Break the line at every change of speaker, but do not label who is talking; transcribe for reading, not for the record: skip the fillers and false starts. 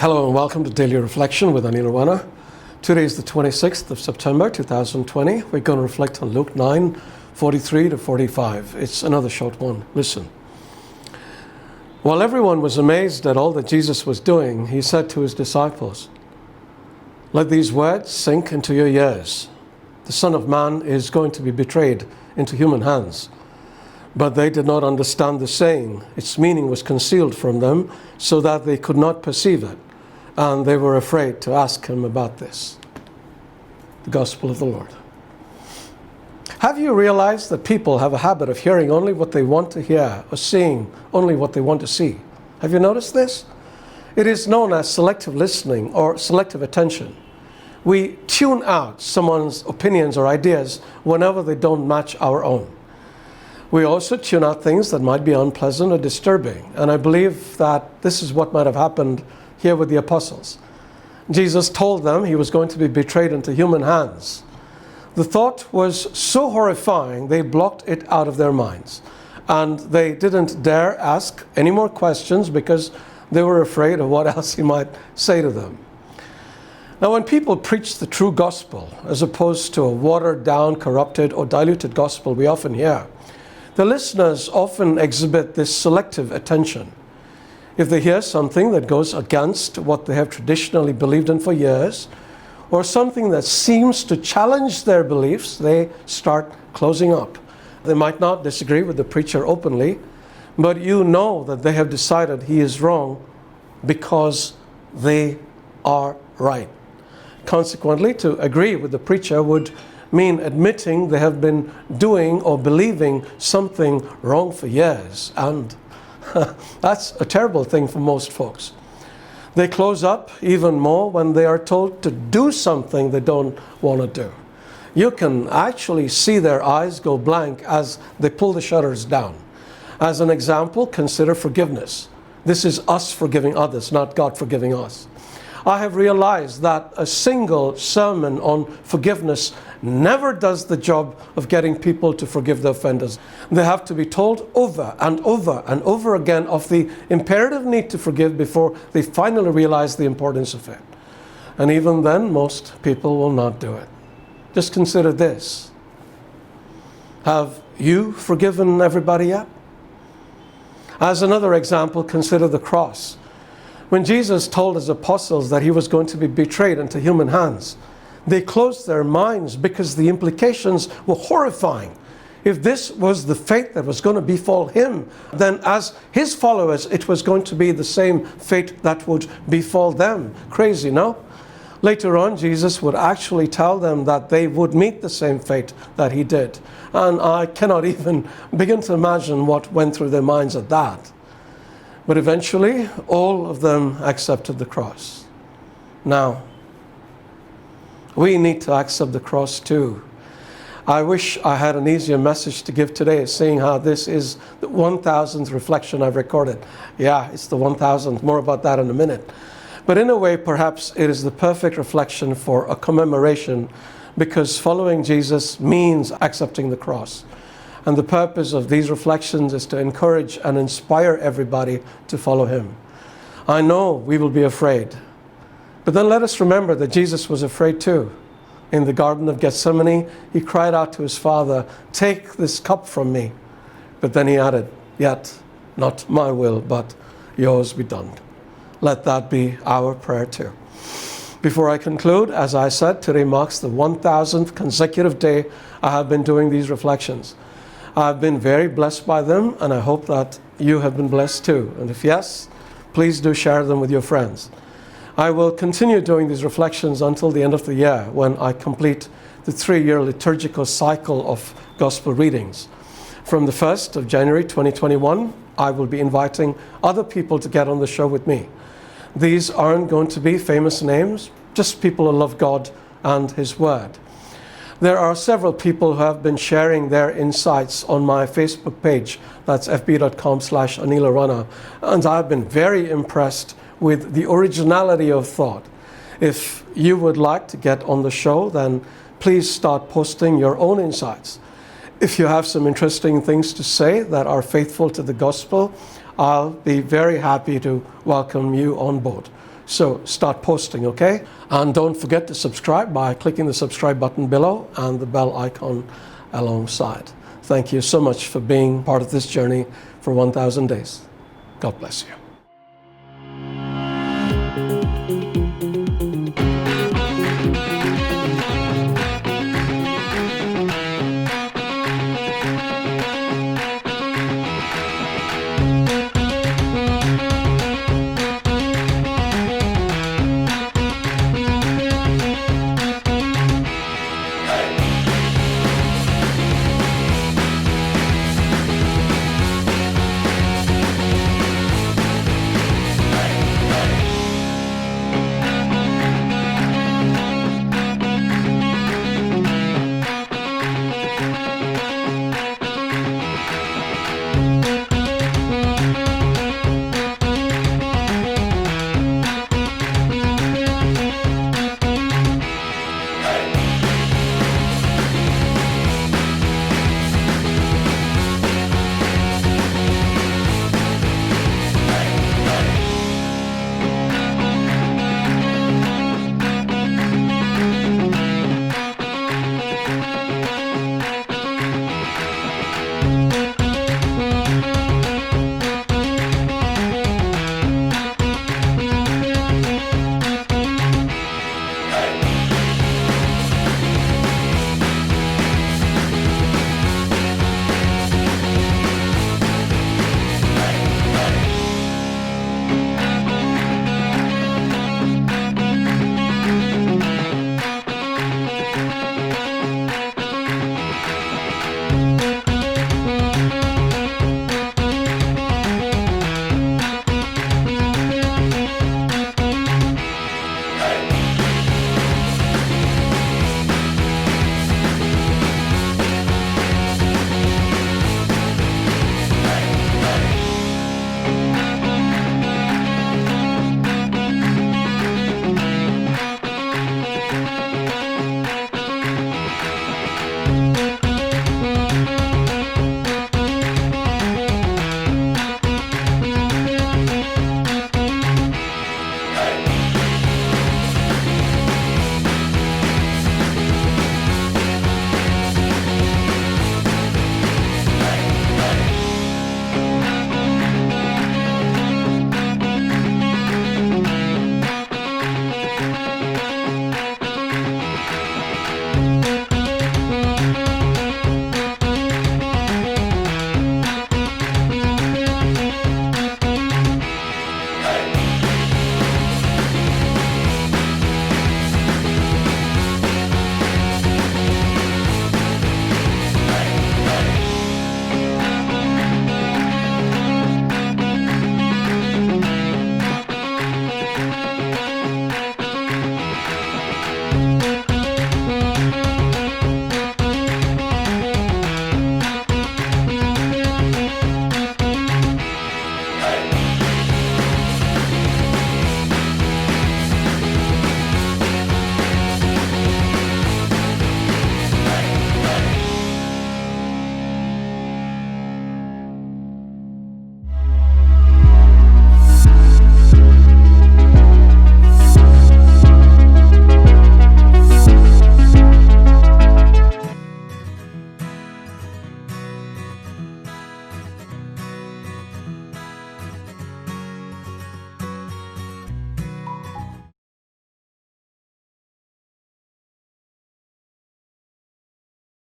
Hello and welcome to Daily Reflection with Aneel Aranha. Today is the 26th of September 2020. We're going to reflect on Luke 9:43 to 45. It's another short one. Listen. While everyone was amazed at all that Jesus was doing, he said to his disciples, "Let these words sink into your ears. The Son of Man is going to be betrayed into human hands." But they did not understand the saying. Its meaning was concealed from them so that they could not perceive it. And they were afraid to ask him about this. The Gospel of the Lord. Have you realized that people have a habit of hearing only what they want to hear or seeing only what they want to see? Have you noticed this? It is known as selective listening or selective attention. We tune out someone's opinions or ideas whenever they don't match our own. We also tune out things that might be unpleasant or disturbing. And I believe that this is what might have happened here with the apostles. Jesus told them he was going to be betrayed into human hands. The thought was so horrifying, they blocked it out of their minds. And they didn't dare ask any more questions because they were afraid of what else he might say to them. Now, when people preach the true gospel, as opposed to a watered down, corrupted, or diluted gospel we often hear, the listeners often exhibit this selective attention. If they hear something that goes against what they have traditionally believed in for years, or something that seems to challenge their beliefs, they start closing up. They might not disagree with the preacher openly, but you know that they have decided he is wrong because they are right. Consequently, to agree with the preacher would mean admitting they have been doing or believing something wrong for years. And that's a terrible thing for most folks. They close up even more when they are told to do something they don't want to do. You can actually see their eyes go blank as they pull the shutters down. As an example, consider forgiveness. This is us forgiving others, not God forgiving us. I have realized that a single sermon on forgiveness never does the job of getting people to forgive their offenders. They have to be told over and over and over again of the imperative need to forgive before they finally realize the importance of it. And even then, most people will not do it. Just consider this. Have you forgiven everybody yet? As another example, consider the cross. When Jesus told his apostles that he was going to be betrayed into human hands, they closed their minds because the implications were horrifying. If this was the fate that was going to befall him, then as his followers, it was going to be the same fate that would befall them. Crazy, no? Later on, Jesus would actually tell them that they would meet the same fate that he did. And I cannot even begin to imagine what went through their minds at that. But eventually, all of them accepted the cross. Now, we need to accept the cross too. I wish I had an easier message to give today, seeing how this is the 1000th reflection I've recorded. Yeah, it's the 1000th. More about that in a minute. But in a way, perhaps it is the perfect reflection for a commemoration, because following Jesus means accepting the cross. And the purpose of these reflections is to encourage and inspire everybody to follow him. I know we will be afraid, but then let us remember that Jesus was afraid too. In the Garden of Gethsemane, he cried out to his Father, "Take this cup from me." But then he added, "Yet not my will, but yours be done." Let that be our prayer too. Before I conclude, as I said, today marks the 1000th consecutive day I have been doing these reflections. I've been very blessed by them, and I hope that you have been blessed too. And if yes, please do share them with your friends. I will continue doing these reflections until the end of the year, when I complete the 3-year liturgical cycle of gospel readings. From the 1st of January 2021, I will be inviting other people to get on the show with me. These aren't going to be famous names, just people who love God and his word. There are several people who have been sharing their insights on my Facebook page. That's fb.com/Aneel Aranha. And I've been very impressed with the originality of thought. If you would like to get on the show, then please start posting your own insights. If you have some interesting things to say that are faithful to the gospel, I'll be very happy to welcome you on board. So start posting, okay? And don't forget to subscribe by clicking the subscribe button below and the bell icon alongside. Thank you so much for being part of this journey for 1,000 days. God bless you.